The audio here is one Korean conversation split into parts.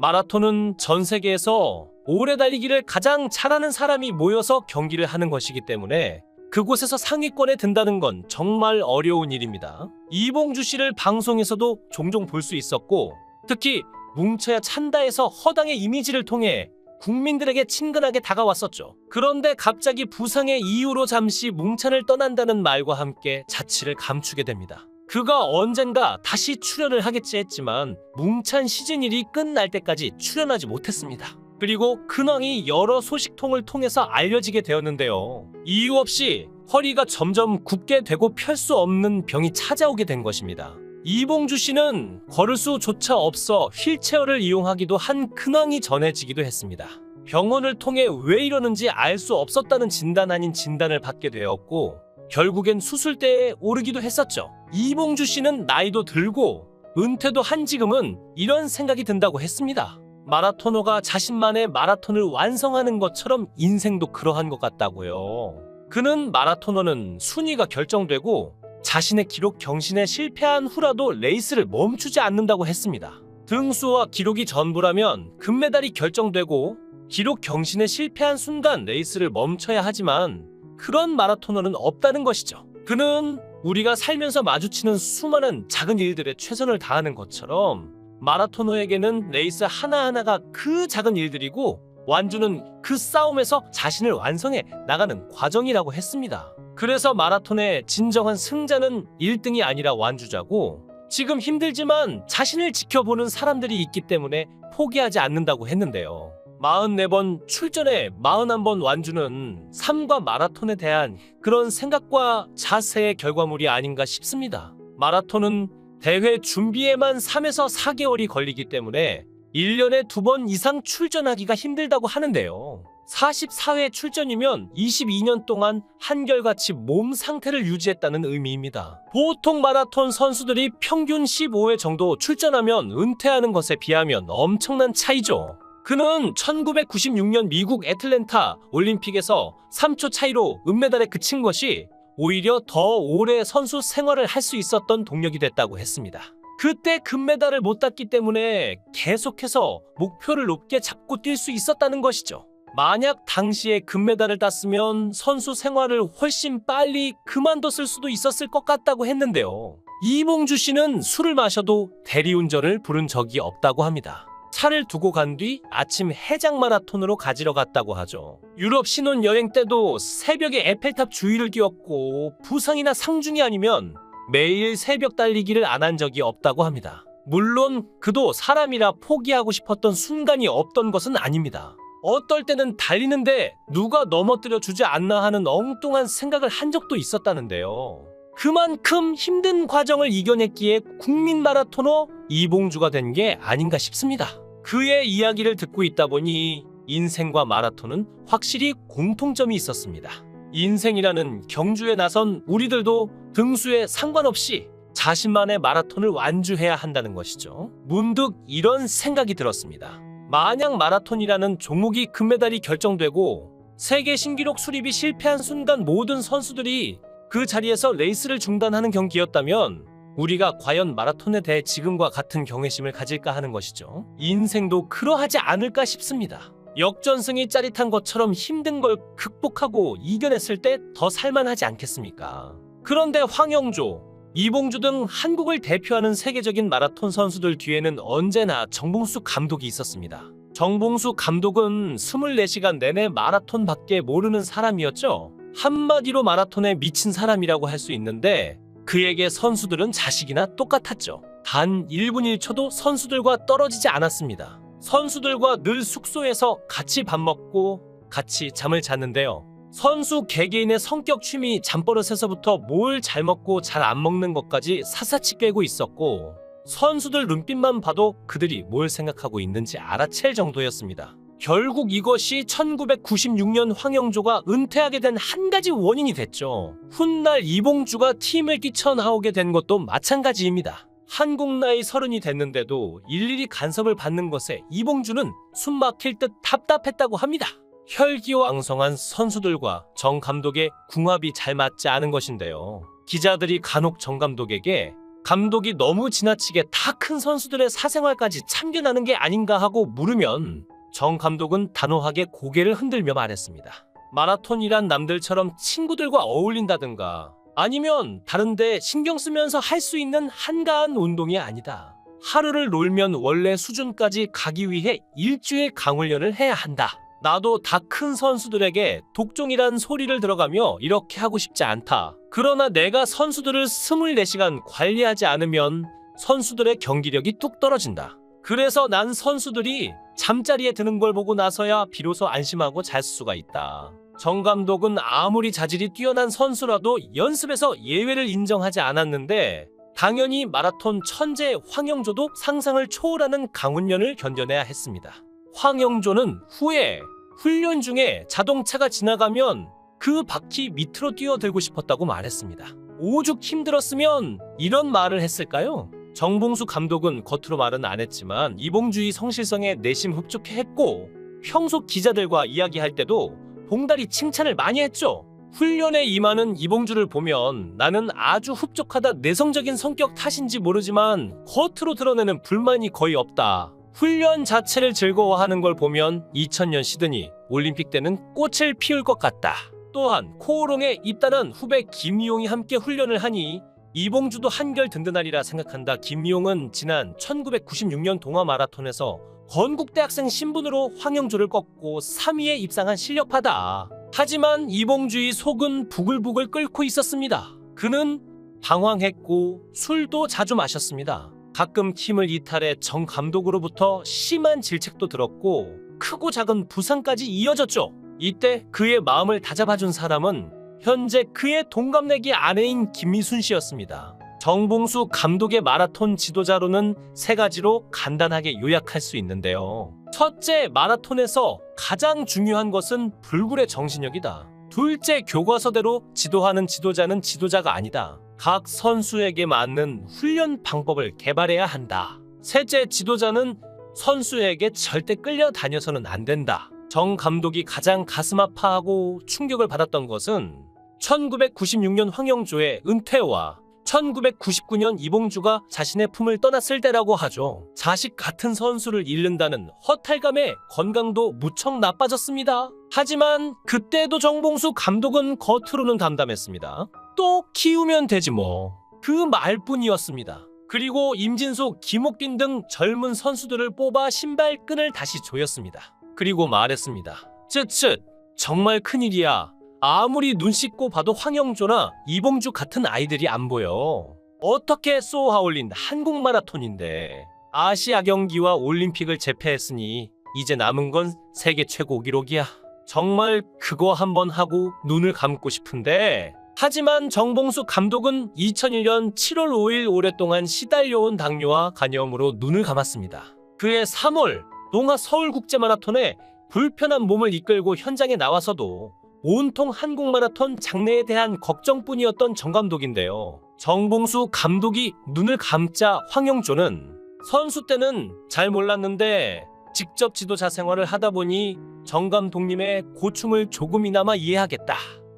마라톤은 전 세계에서 오래 달리기를 가장 잘하는 사람이 모여서 경기를 하는 것이기 때문에 그곳에서 상위권에 든다는 건 정말 어려운 일입니다. 이봉주 씨를 방송에서도 종종 볼 수 있었고, 특히 뭉쳐야 찬다에서 허당의 이미지를 통해 국민들에게 친근하게 다가왔었죠. 그런데 갑자기 부상의 이유로 잠시 뭉찬을 떠난다는 말과 함께 자취를 감추게 됩니다. 그가 언젠가 다시 출연을 하겠지 했지만 뭉찬 시즌 1이 끝날 때까지 출연하지 못했습니다. 그리고 근황이 여러 소식통을 통해서 알려지게 되었는데요. 이유 없이 허리가 점점 굽게 되고 펼 수 없는 병이 찾아오게 된 것입니다. 이봉주 씨는 걸을 수조차 없어 휠체어를 이용하기도 한 근황이 전해지기도 했습니다. 병원을 통해 왜 이러는지 알 수 없었다는 진단 아닌 진단을 받게 되었고, 결국엔 수술대에 오르기도 했었죠. 이봉주 씨는 나이도 들고 은퇴도 한 지금은 이런 생각이 든다고 했습니다. 마라토너가 자신만의 마라톤을 완성하는 것처럼 인생도 그러한 것 같다고요. 그는 마라토너는 순위가 결정되고 자신의 기록 경신에 실패한 후라도 레이스를 멈추지 않는다고 했습니다. 등수와 기록이 전부라면 금메달이 결정되고 기록 경신에 실패한 순간 레이스를 멈춰야 하지만 그런 마라토너는 없다는 것이죠. 그는 우리가 살면서 마주치는 수많은 작은 일들에 최선을 다하는 것처럼 마라토너에게는 레이스 하나하나가 그 작은 일들이고 완주는 그 싸움에서 자신을 완성해 나가는 과정이라고 했습니다. 그래서 마라톤의 진정한 승자는 1등이 아니라 완주자고, 지금 힘들지만 자신을 지켜보는 사람들이 있기 때문에 포기하지 않는다고 했는데요. 44번 출전에 41번 완주는 삶과 마라톤에 대한 그런 생각과 자세의 결과물이 아닌가 싶습니다. 마라톤은 대회 준비에만 3에서 4개월이 걸리기 때문에 1년에 2번 이상 출전하기가 힘들다고 하는데요. 44회 출전이면 22년 동안 한결같이 몸 상태를 유지했다는 의미입니다. 보통 마라톤 선수들이 평균 15회 정도 출전하면 은퇴하는 것에 비하면 엄청난 차이죠. 그는 1996년 미국 애틀랜타 올림픽에서 3초 차이로 은메달에 그친 것이 오히려 더 오래 선수 생활을 할 수 있었던 동력이 됐다고 했습니다. 그때 금메달을 못 땄기 때문에 계속해서 목표를 높게 잡고 뛸 수 있었다는 것이죠. 만약 당시에 금메달을 땄으면 선수 생활을 훨씬 빨리 그만뒀을 수도 있었을 것 같다고 했는데요. 이봉주 씨는 술을 마셔도 대리운전을 부른 적이 없다고 합니다. 차를 두고 간 뒤 아침 해장 마라톤으로 가지러 갔다고 하죠. 유럽 신혼여행 때도 새벽에 에펠탑 주위를 뛰었고 부상이나 상중이 아니면 매일 새벽 달리기를 안 한 적이 없다고 합니다. 물론 그도 사람이라 포기하고 싶었던 순간이 없던 것은 아닙니다. 어떨 때는 달리는데 누가 넘어뜨려 주지 않나 하는 엉뚱한 생각을 한 적도 있었다는데요. 그만큼 힘든 과정을 이겨냈기에 국민 마라토너 이봉주가 된 게 아닌가 싶습니다. 그의 이야기를 듣고 있다 보니 인생과 마라톤은 확실히 공통점이 있었습니다. 인생이라는 경주에 나선 우리들도 등수에 상관없이 자신만의 마라톤을 완주해야 한다는 것이죠. 문득 이런 생각이 들었습니다. 만약 마라톤이라는 종목이 금메달이 결정되고 세계 신기록 수립이 실패한 순간 모든 선수들이 그 자리에서 레이스를 중단하는 경기였다면 우리가 과연 마라톤에 대해 지금과 같은 경외심을 가질까 하는 것이죠. 인생도 그러하지 않을까 싶습니다. 역전승이 짜릿한 것처럼 힘든 걸 극복하고 이겨냈을 때 더 살만하지 않겠습니까? 그런데 황영조, 이봉주 등 한국을 대표하는 세계적인 마라톤 선수들 뒤에는 언제나 정봉수 감독이 있었습니다. 정봉수 감독은 24시간 내내 마라톤밖에 모르는 사람이었죠. 한마디로 마라톤에 미친 사람이라고 할 수 있는데 그에게 선수들은 자식이나 똑같았죠. 단 1분 1초도 선수들과 떨어지지 않았습니다. 선수들과 늘 숙소에서 같이 밥 먹고 같이 잠을 잤는데요. 선수 개개인의 성격, 취미, 잠버릇에서부터 뭘 잘 먹고 잘 안 먹는 것까지 샅샅이 꿰고 있었고 선수들 눈빛만 봐도 그들이 뭘 생각하고 있는지 알아챌 정도였습니다. 결국 이것이 1996년 황영조가 은퇴하게 된 한 가지 원인이 됐죠. 훗날 이봉주가 팀을 뛰쳐나오게 된 것도 마찬가지입니다. 한국 나이 30이 됐는데도 일일이 간섭을 받는 것에 이봉주는 숨 막힐 듯 답답했다고 합니다. 혈기왕성한 선수들과 정 감독의 궁합이 잘 맞지 않은 것인데요. 기자들이 간혹 정 감독에게 감독이 너무 지나치게 다 큰 선수들의 사생활까지 참견하는 게 아닌가 하고 물으면 정 감독은 단호하게 고개를 흔들며 말했습니다. 마라톤이란 남들처럼 친구들과 어울린다든가 아니면 다른데 신경 쓰면서 할 수 있는 한가한 운동이 아니다. 하루를 놀면 원래 수준까지 가기 위해 일주일 강훈련을 해야 한다. 나도 다 큰 선수들에게 독종이란 소리를 들어가며 이렇게 하고 싶지 않다. 그러나 내가 선수들을 24시간 관리하지 않으면 선수들의 경기력이 뚝 떨어진다. 그래서 난 선수들이 잠자리에 드는 걸 보고 나서야 비로소 안심하고 잘 수가 있다. 정 감독은 아무리 자질이 뛰어난 선수라도 연습에서 예외를 인정하지 않았는데 당연히 마라톤 천재 황영조도 상상을 초월하는 강훈련을 견뎌내야 했습니다. 황영조는 후에 훈련 중에 자동차가 지나가면 그 바퀴 밑으로 뛰어들고 싶었다고 말했습니다. 오죽 힘들었으면 이런 말을 했을까요? 정봉수 감독은 겉으로 말은 안 했지만 이봉주의 성실성에 내심 흡족해했고 평소 기자들과 이야기할 때도 봉다리 칭찬을 많이 했죠. 훈련에 임하는 이봉주를 보면 나는 아주 흡족하다 내성적인 성격 탓인지 모르지만 겉으로 드러내는 불만이 거의 없다. 훈련 자체를 즐거워하는 걸 보면 2000년 시드니 올림픽 때는 꽃을 피울 것 같다. 또한 코오롱에 입단한 후배 김이용이 함께 훈련을 하니 이봉주도 한결 든든하리라 생각한다. 김이용은 지난 1996년 동아 마라톤에서 건국대학생 신분으로 황영조를 꺾고 3위에 입상한 실력파다. 하지만 이봉주의 속은 부글부글 끓고 있었습니다. 그는 방황했고 술도 자주 마셨습니다. 가끔 팀을 이탈해 정 감독으로부터 심한 질책도 들었고 크고 작은 부상까지 이어졌죠. 이때 그의 마음을 다잡아준 사람은 현재 그의 동갑내기 아내인 김미순 씨였습니다. 정봉수 감독의 마라톤 지도자로는 3가지로 간단하게 요약할 수 있는데요. 첫째, 마라톤에서 가장 중요한 것은 불굴의 정신력이다. 둘째, 교과서대로 지도하는 지도자는 지도자가 아니다. 각 선수에게 맞는 훈련 방법을 개발해야 한다. 셋째, 지도자는 선수에게 절대 끌려다녀서는 안 된다. 정 감독이 가장 가슴 아파하고 충격을 받았던 것은 1996년 황영조의 은퇴와 1999년 이봉주가 자신의 품을 떠났을 때라고 하죠. 자식 같은 선수를 잃는다는 허탈감에 건강도 무척 나빠졌습니다. 하지만 그때도 정봉수 감독은 겉으로는 담담했습니다. 또 키우면 되지 뭐. 그 말뿐이었습니다. 그리고 임진소, 김옥빈 등 젊은 선수들을 뽑아 신발끈을 다시 조였습니다. 그리고 말했습니다. 쯧쯧, 정말 큰일이야. 아무리 눈 씻고 봐도 황영조나 이봉주 같은 아이들이 안 보여. 어떻게 쏘아올린 한국 마라톤인데. 아시아 경기와 올림픽을 제패했으니 이제 남은 건 세계 최고 기록이야. 정말 그거 한번 하고 눈을 감고 싶은데. 하지만 정봉수 감독은 2001년 7월 5일 오랫동안 시달려온 당뇨와 간염으로 눈을 감았습니다. 그해 3월 동아 서울국제마라톤에 불편한 몸을 이끌고 현장에 나와서도 온통 한국 마라톤 장래에 대한 걱정뿐이었던 정 감독인데요. 정봉수 감독이 눈을 감자 황영조는 선수 때는 잘 몰랐는데 직접 지도자 생활을 하다 보니 정 감독님의 고충을 조금이나마 이해하겠다.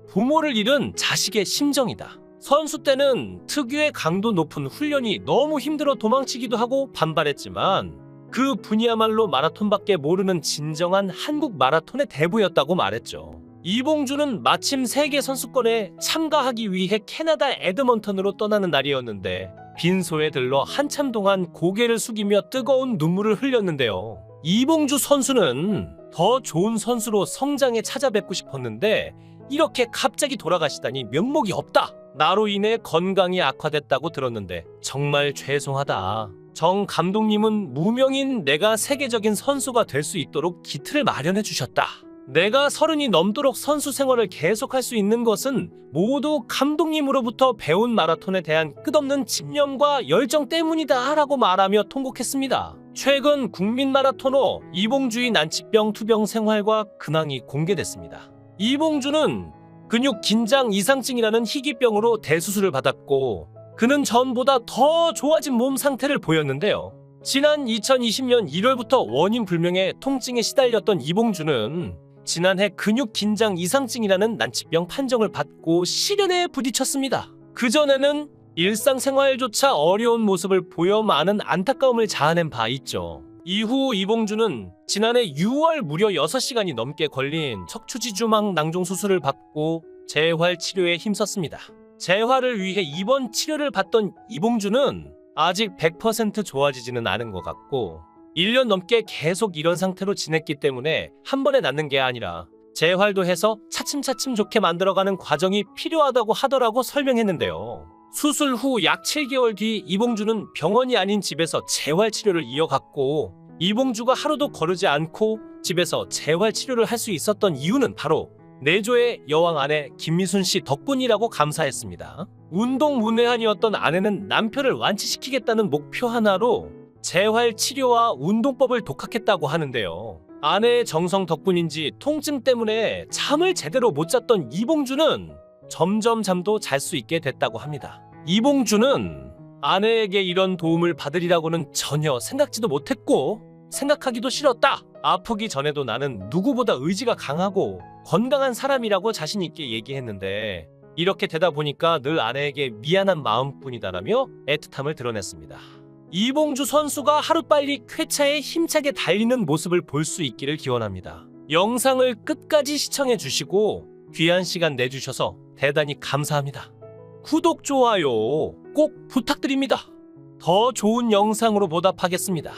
부모를 잃은 자식의 심정이다. 선수 때는 특유의 강도 높은 훈련이 너무 힘들어 도망치기도 하고 반발했지만 그 분이야말로 마라톤밖에 모르는 진정한 한국 마라톤의 대부였다고 말했죠. 이봉주는 마침 세계선수권에 참가하기 위해 캐나다 에드먼턴으로 떠나는 날이었는데 빈소에 들러 한참 동안 고개를 숙이며 뜨거운 눈물을 흘렸는데요. 이봉주 선수는 더 좋은 선수로 성장해 찾아뵙고 싶었는데 이렇게 갑자기 돌아가시다니 면목이 없다. 나로 인해 건강이 악화됐다고 들었는데 정말 죄송하다. 정 감독님은 무명인 내가 세계적인 선수가 될 수 있도록 기틀을 마련해 주셨다. 내가 30이 넘도록 선수 생활을 계속할 수 있는 것은 모두 감독님으로부터 배운 마라톤에 대한 끝없는 집념과 열정 때문이다 라고 말하며 통곡했습니다. 최근 국민 마라토너 이봉주의 난치병 투병 생활과 근황이 공개됐습니다. 이봉주는 근육 긴장 이상증이라는 희귀병으로 대수술을 받았고 그는 전보다 더 좋아진 몸 상태를 보였는데요. 지난 2020년 1월부터 원인 불명의 통증에 시달렸던 이봉주는 지난해 근육 긴장 이상증이라는 난치병 판정을 받고 시련에 부딪혔습니다. 그전에는 일상생활조차 어려운 모습을 보여 많은 안타까움을 자아낸 바 있죠. 이후 이봉주는 지난해 6월 무려 6시간이 넘게 걸린 척추지주망 낭종 수술을 받고 재활 치료에 힘썼습니다. 재활을 위해 입원 치료를 받던 이봉주는 아직 100% 좋아지지는 않은 것 같고 1년 넘게 계속 이런 상태로 지냈기 때문에 한 번에 낫는 게 아니라 재활도 해서 차츰차츰 좋게 만들어가는 과정이 필요하다고 하더라고 설명했는데요. 수술 후 약 7개월 뒤 이봉주는 병원이 아닌 집에서 재활 치료를 이어갔고 이봉주가 하루도 거르지 않고 집에서 재활 치료를 할 수 있었던 이유는 바로 내조의 여왕 아내 김미순 씨 덕분이라고 감사했습니다. 운동문외한이었던 아내는 남편을 완치시키겠다는 목표 하나로 재활 치료와 운동법을 독학했다고 하는데요. 아내의 정성 덕분인지 통증 때문에 잠을 제대로 못 잤던 이봉주는 점점 잠도 잘 수 있게 됐다고 합니다. 이봉주는 아내에게 이런 도움을 받으리라고는 전혀 생각지도 못했고 생각하기도 싫었다. 아프기 전에도 나는 누구보다 의지가 강하고 건강한 사람이라고 자신 있게 얘기했는데 이렇게 되다 보니까 늘 아내에게 미안한 마음뿐이다라며 애틋함을 드러냈습니다. 이봉주 선수가 하루빨리 쾌차에 힘차게 달리는 모습을 볼 수 있기를 기원합니다. 영상을 끝까지 시청해 주시고 귀한 시간 내주셔서 대단히 감사합니다. 구독, 좋아요 꼭 부탁드립니다. 더 좋은 영상으로 보답하겠습니다.